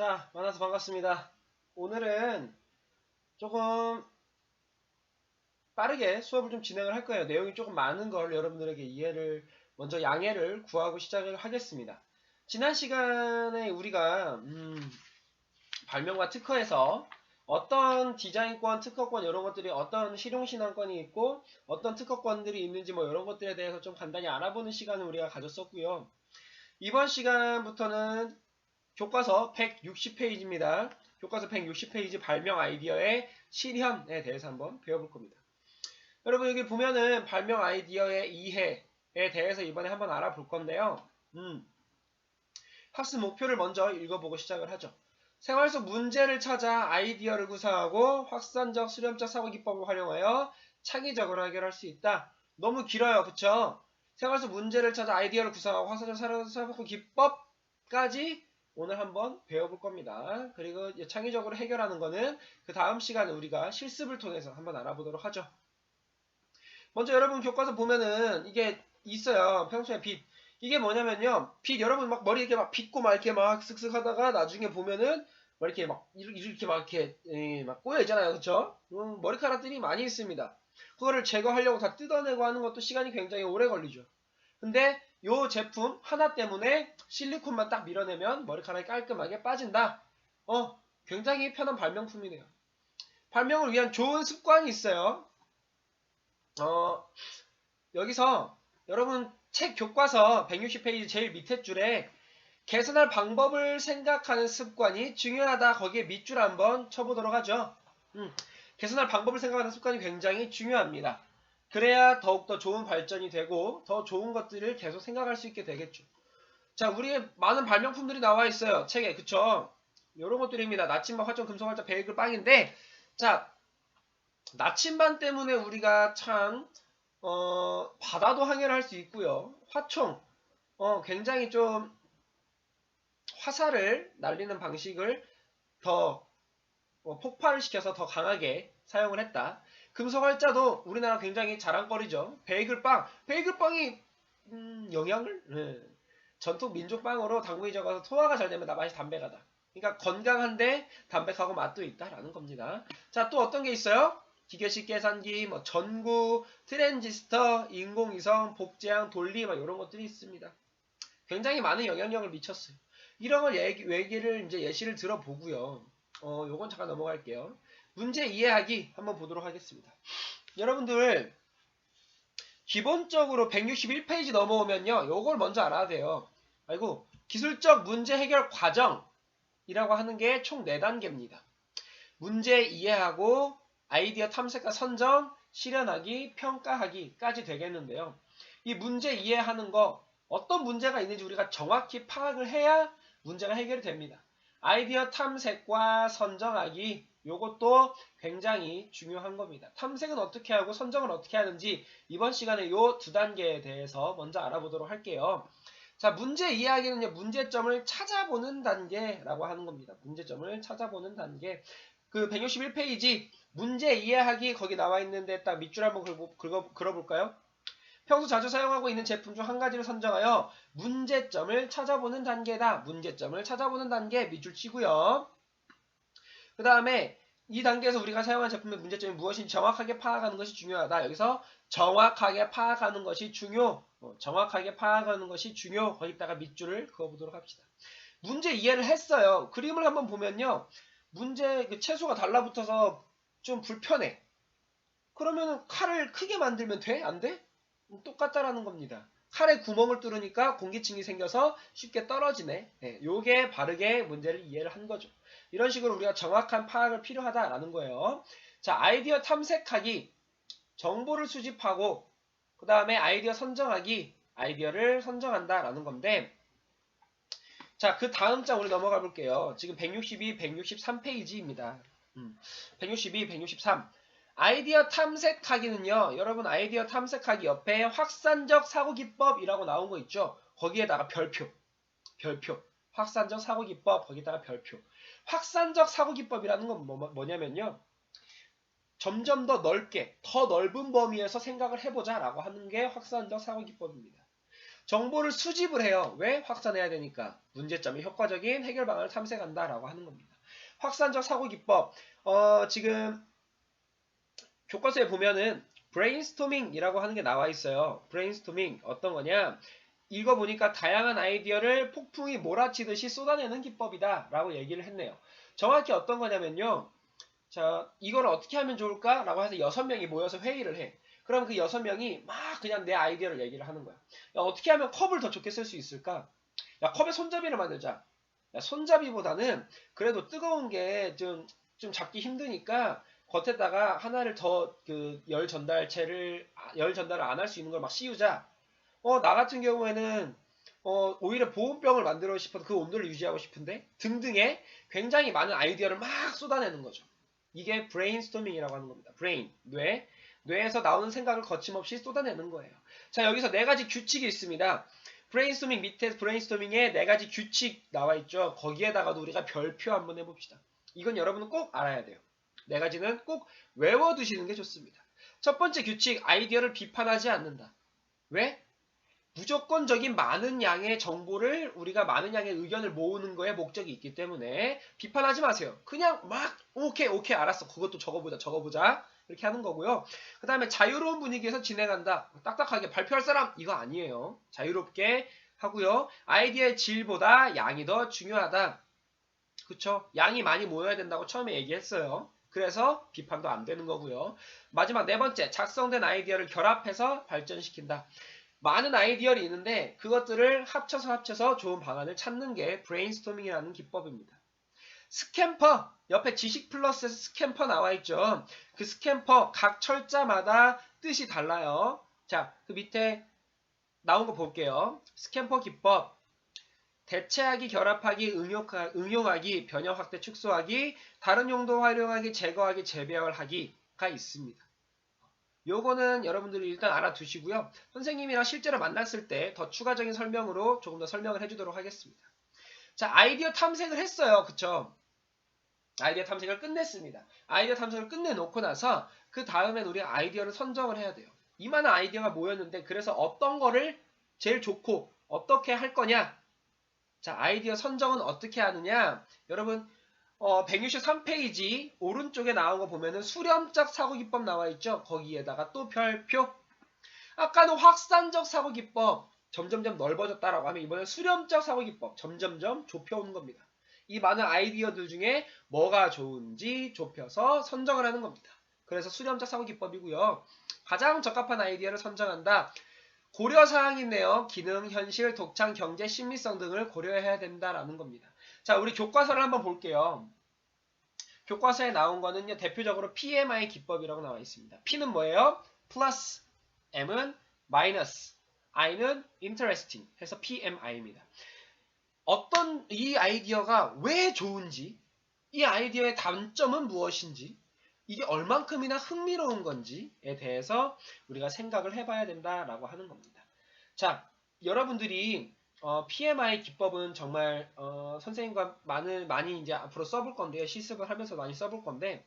자, 만나서 반갑습니다. 오늘은 조금 빠르게 수업을 좀 진행을 할 거예요. 내용이 조금 많은 걸 여러분들에게 먼저 양해를 구하고 시작을 하겠습니다. 지난 시간에 우리가 발명과 특허에서 어떤 디자인권, 특허권 이런 것들이 어떤 실용신앙권이 있고 어떤 특허권들이 있는지 뭐 이런 것들에 대해서 좀 간단히 알아보는 시간을 우리가 가졌었고요. 이번 시간부터는 교과서 160페이지입니다. 교과서 160페이지 발명 아이디어의 실현에 대해서 한번 배워볼 겁니다. 여러분 여기 보면은 발명 아이디어의 이해에 대해서 이번에 한번 알아볼 건데요. 학습 목표를 먼저 읽어보고 시작을 하죠. 생활 속 문제를 찾아 아이디어를 구사하고 확산적 수렴적 사고 기법을 활용하여 창의적으로 해결할 수 있다. 너무 길어요. 그쵸? 생활 속 문제를 찾아 아이디어를 구사하고 확산적 사고 기법까지 오늘 한번 배워볼 겁니다. 그리고 창의적으로 해결하는 거는 그 다음 시간에 우리가 실습을 통해서 한번 알아보도록 하죠. 먼저 여러분 교과서 보면은 이게 있어요. 평소에 빛. 이게 뭐냐면요. 빛 여러분 막 머리 이렇게 막 빗고 막 이렇게 막 쓱쓱 하다가 나중에 보면은 막 이렇게 막 이렇게 막 이렇게 막 꼬여 있잖아요. 그쵸? 머리카락들이 많이 있습니다. 그거를 제거하려고 다 뜯어내고 하는 것도 시간이 굉장히 오래 걸리죠. 근데 요 제품 하나 때문에 실리콘만 딱 밀어내면 머리카락이 깔끔하게 빠진다. 굉장히 편한 발명품이네요. 발명을 위한 좋은 습관이 있어요. 여기서 여러분 책 교과서 160페이지 제일 밑에 줄에 개선할 방법을 생각하는 습관이 중요하다. 거기에 밑줄 한번 쳐보도록 하죠. 개선할 방법을 생각하는 습관이 굉장히 중요합니다. 그래야 더욱더 좋은 발전이 되고 더 좋은 것들을 계속 생각할 수 있게 되겠죠. 자, 우리의 많은 발명품들이 나와 있어요. 책에. 그쵸? 요런 것들입니다. 나침반, 화점, 금속, 활자, 베이글, 빵인데 자, 나침반 때문에 우리가 참 바다도 항해를 할 수 있고요. 화총, 굉장히 좀 화살을 날리는 방식을 더 폭발을 시켜서 더 강하게 사용을 했다. 금속 활자도 우리나라 굉장히 자랑거리죠. 베이글빵, 베이글빵이 영양을 전통 민족빵으로 당분이 적어서 소화가 잘 되면 맛이 담백하다. 그러니까 건강한데 담백하고 맛도 있다라는 겁니다. 자, 또 어떤 게 있어요? 기계식 계산기, 뭐 전구, 트랜지스터, 인공위성, 복제향, 돌리, 막 이런 것들이 있습니다. 굉장히 많은 영향력을 미쳤어요. 이런 걸 이제 예시를 들어보고요. 요건 잠깐 넘어갈게요. 문제 이해하기 한번 보도록 하겠습니다. 여러분들 기본적으로 161페이지 넘어오면요. 요걸 먼저 알아야 돼요. 아이고 기술적 문제 해결 과정이라고 하는 게 총 4단계입니다. 문제 이해하고 아이디어 탐색과 선정, 실현하기, 평가하기까지 되겠는데요. 이 문제 이해하는 거 어떤 문제가 있는지 우리가 정확히 파악을 해야 문제가 해결이 됩니다. 아이디어 탐색과 선정하기 요것도 굉장히 중요한 겁니다. 탐색은 어떻게 하고 선정은 어떻게 하는지 이번 시간에 요 2단계에 대해서 먼저 알아보도록 할게요. 자, 문제 이해하기는요. 문제점을 찾아보는 단계라고 하는 겁니다. 문제점을 찾아보는 단계. 그 161페이지 문제 이해하기 거기 나와 있는데 딱 밑줄 한번 그려볼까요? 평소 자주 사용하고 있는 제품 중 한 가지를 선정하여 문제점을 찾아보는 단계다. 문제점을 찾아보는 단계 밑줄 치고요. 그 다음에 이 단계에서 우리가 사용한 제품의 문제점이 무엇인지 정확하게 파악하는 것이 중요하다. 여기서 정확하게 파악하는 것이 정확하게 파악하는 것이 중요. 거기다가 밑줄을 그어보도록 합시다. 문제 이해를 했어요. 그림을 한번 보면요. 문제 채소가 달라붙어서 좀 불편해. 그러면 칼을 크게 만들면 돼? 안 돼? 똑같다라는 겁니다. 칼에 구멍을 뚫으니까 공기층이 생겨서 쉽게 떨어지네. 요게 바르게 문제를 이해를 한 거죠. 이런 식으로 우리가 정확한 파악을 필요하다라는 거예요. 자, 아이디어 탐색하기, 정보를 수집하고 그 다음에 아이디어 선정하기, 아이디어를 선정한다라는 건데 자, 그 다음 장 우리 넘어가 볼게요. 지금 162, 163페이지입니다. 162, 163. 아이디어 탐색하기는요. 여러분 아이디어 탐색하기 옆에 확산적 사고기법이라고 나온 거 있죠. 거기에다가 별표. 확산적 사고기법 거기다가 별표. 확산적 사고기법이라는 건 뭐냐면요. 점점 더 넓게 더 넓은 범위에서 생각을 해보자 라고 하는 게 확산적 사고기법입니다. 정보를 수집을 해요. 왜? 확산해야 되니까. 문제점이 효과적인 해결 방안을 탐색한다라고 하는 겁니다. 확산적 사고 기법. 지금 교과서에 보면은 브레인스토밍이라고 하는 게 나와 있어요. 브레인스토밍 어떤 거냐? 읽어보니까 다양한 아이디어를 폭풍이 몰아치듯이 쏟아내는 기법이다 라고 얘기를 했네요. 정확히 어떤 거냐면요. 자, 이걸 어떻게 하면 좋을까? 라고 해서 6명이 모여서 회의를 해. 그럼 그 6명이 막 그냥 내 아이디어를 얘기를 하는 거야. 야, 어떻게 하면 컵을 더 좋게 쓸 수 있을까? 야, 컵에 손잡이를 만들자. 야, 손잡이보다는 그래도 뜨거운 게 좀 잡기 힘드니까 겉에다가 하나를 더 그 열 전달체를 열 전달을 안 할 수 있는 걸 막 씌우자. 나 같은 경우에는 오히려 보온병을 만들고 싶어서 그 온도를 유지하고 싶은데 등등의 굉장히 많은 아이디어를 막 쏟아내는 거죠. 이게 브레인스토밍이라고 하는 겁니다. 브레인, 뇌에서 나오는 생각을 거침없이 쏟아내는 거예요. 자, 여기서 4가지 규칙이 있습니다. 브레인스토밍 밑에 브레인스토밍에 4가지 규칙 나와 있죠. 거기에다가도 우리가 별표 한번 해봅시다. 이건 여러분은 꼭 알아야 돼요. 4가지는 꼭 외워두시는 게 좋습니다. 첫 번째 규칙, 아이디어를 비판하지 않는다. 왜? 무조건적인 많은 양의 정보를 우리가 많은 양의 의견을 모으는 거에 목적이 있기 때문에 비판하지 마세요. 그냥 막 오케이 알았어. 그것도 적어보자 이렇게 하는 거고요. 그 다음에 자유로운 분위기에서 진행한다. 딱딱하게 발표할 사람 이거 아니에요. 자유롭게 하고요. 아이디어의 질보다 양이 더 중요하다. 그쵸? 양이 많이 모여야 된다고 처음에 얘기했어요. 그래서 비판도 안 되는 거고요. 마지막 4번째, 작성된 아이디어를 결합해서 발전시킨다. 많은 아이디어를 있는데 그것들을 합쳐서 좋은 방안을 찾는 게 브레인스토밍이라는 기법입니다. 스캠퍼, 옆에 지식 플러스에서 스캠퍼 나와 있죠. 그 스캠퍼 각 철자마다 뜻이 달라요. 자, 그 밑에 나온 거 볼게요. 스캠퍼 기법. 대체하기, 결합하기, 응용하기, 변형, 확대, 축소하기, 다른 용도 활용하기, 제거하기, 재배열하기가 있습니다. 요거는 여러분들이 일단 알아두시고요. 선생님이랑 실제로 만났을 때 더 추가적인 설명으로 조금 더 설명을 해주도록 하겠습니다. 자, 아이디어 탐색을 했어요. 그쵸? 아이디어 탐색을 끝냈습니다. 아이디어 탐색을 끝내놓고 나서 그 다음엔 우리가 아이디어를 선정을 해야 돼요. 이 많은 아이디어가 모였는데 그래서 어떤 거를 제일 좋고 어떻게 할 거냐? 자, 아이디어 선정은 어떻게 하느냐? 여러분 163페이지 오른쪽에 나온 거 보면은 수렴적 사고기법 나와 있죠? 거기에다가 또 별표. 아까는 확산적 사고기법 점점점 넓어졌다라고 하면 이번엔 수렴적 사고기법 점점점 좁혀오는 겁니다. 이 많은 아이디어들 중에 뭐가 좋은지 좁혀서 선정을 하는 겁니다. 그래서 수렴적 사고기법이고요. 가장 적합한 아이디어를 선정한다. 고려사항이 있네요. 기능, 현실, 독창, 경제, 심리성 등을 고려해야 된다라는 겁니다. 자, 우리 교과서를 한번 볼게요. 교과서에 나온 거는요, 대표적으로 PMI 기법이라고 나와 있습니다. P는 뭐예요? 플러스, M은 마이너스, I는 interesting 해서 PMI입니다. 어떤 이 아이디어가 왜 좋은지, 이 아이디어의 단점은 무엇인지, 이게 얼만큼이나 흥미로운 건지에 대해서 우리가 생각을 해봐야 된다라고 하는 겁니다. 자, 여러분들이 PMI 기법은 정말 선생님과 많이 이제 앞으로 써볼 건데요. 실습을 하면서 많이 써볼 건데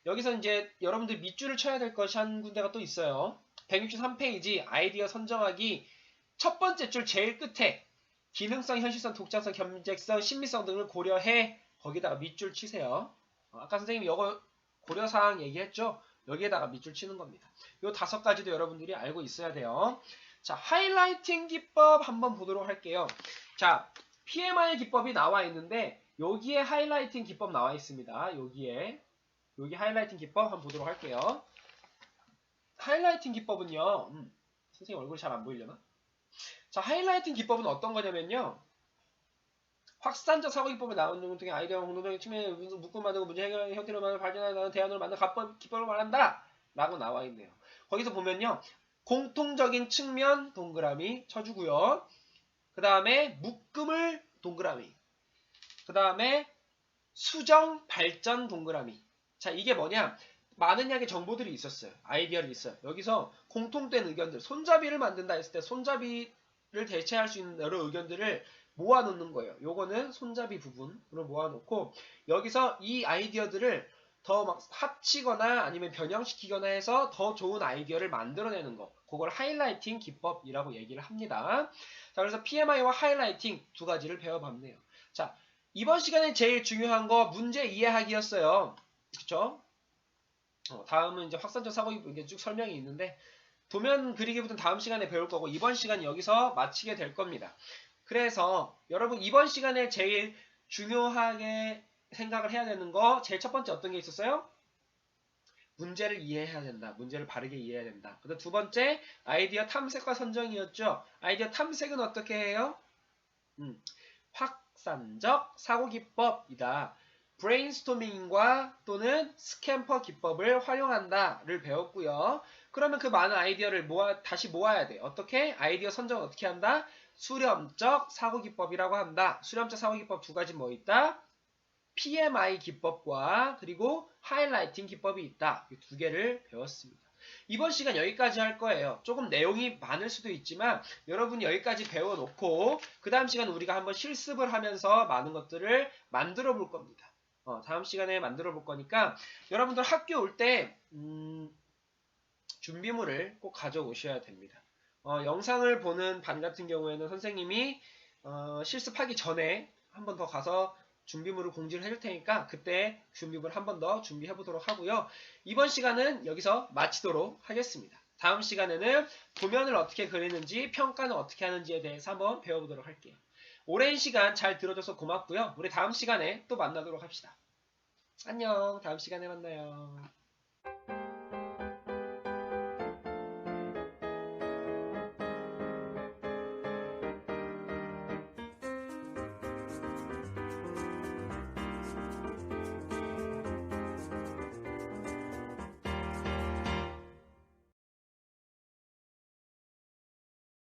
여기서 이제 여러분들 밑줄을 쳐야 될 것이 한 군데가 또 있어요. 163페이지 아이디어 선정하기 첫 번째 줄 제일 끝에 기능성, 현실성, 독자성, 경제성, 심리성 등을 고려해 거기다가 밑줄 치세요. 아까 선생님이 이거 고려사항 얘기했죠? 여기에다가 밑줄 치는 겁니다. 이 5가지도 여러분들이 알고 있어야 돼요. 자, 하이라이팅 기법 한번 보도록 할게요. 자, PMI 기법이 나와 있는데 여기에 하이라이팅 기법 나와 있습니다. 여기 하이라이팅 기법 한번 보도록 할게요. 하이라이팅 기법은요. 선생님 얼굴이 잘 안 보이려나? 자, 하이라이팅 기법은 어떤 거냐면요. 확산적 사고 기법에 나오는 등 등의 아이디어와 공동적인 측면에 묶음 만들고 문제 해결 형태로 발전하는 대안으로 만든 기법을 말한다 라고 나와 있네요. 거기서 보면요. 공통적인 측면 동그라미 쳐주고요. 그 다음에 묶음을 동그라미. 그 다음에 수정 발전 동그라미. 자, 이게 뭐냐? 많은 양의 정보들이 있었어요. 아이디어를 있어요. 여기서 공통된 의견들, 손잡이를 만든다 했을 때 손잡이를 대체할 수 있는 여러 의견들을 모아놓는 거예요. 요거는 손잡이 부분으로 모아놓고 여기서 이 아이디어들을 더 막 합치거나 아니면 변형시키거나 해서 더 좋은 아이디어를 만들어내는 거. 그걸 하이라이팅 기법이라고 얘기를 합니다. 자, 그래서 PMI와 하이라이팅 두 가지를 배워봤네요. 자, 이번 시간에 제일 중요한 거 문제 이해하기였어요. 그쵸? 다음은 이제 확산적 사고 이게 쭉 설명이 있는데 도면 그리기부터는 다음 시간에 배울 거고 이번 시간 여기서 마치게 될 겁니다. 그래서 여러분 이번 시간에 제일 중요하게 생각을 해야 되는 거 제일 첫 번째 어떤 게 있었어요? 문제를 이해해야 된다. 문제를 바르게 이해해야 된다. 그다음 두 번째 아이디어 탐색과 선정이었죠. 아이디어 탐색은 어떻게 해요? 확산적 사고 기법이다. 브레인스토밍과 또는 스캠퍼 기법을 활용한다를 배웠고요. 그러면 그 많은 아이디어를 다시 모아야 돼. 어떻게? 아이디어 선정을 어떻게 한다? 수렴적 사고 기법이라고 한다. 수렴적 사고 기법 두 가지 뭐 있다? PMI 기법과 그리고 하이라이팅 기법이 있다. 이 두 개를 배웠습니다. 이번 시간 여기까지 할 거예요. 조금 내용이 많을 수도 있지만 여러분이 여기까지 배워놓고 그 다음 시간 우리가 한번 실습을 하면서 많은 것들을 만들어 볼 겁니다. 다음 시간에 만들어 볼 거니까 여러분들 학교 올 때 준비물을 꼭 가져오셔야 됩니다. 영상을 보는 반 같은 경우에는 선생님이 실습하기 전에 한 번 더 가서 준비물을 공지를 해줄 테니까 그때 준비물 한 번 더 준비해 보도록 하고요. 이번 시간은 여기서 마치도록 하겠습니다. 다음 시간에는 도면을 어떻게 그리는지 평가는 어떻게 하는지에 대해서 한번 배워보도록 할게요. 오랜 시간 잘 들어줘서 고맙고요. 우리 다음 시간에 또 만나도록 합시다. 안녕. 다음 시간에 만나요.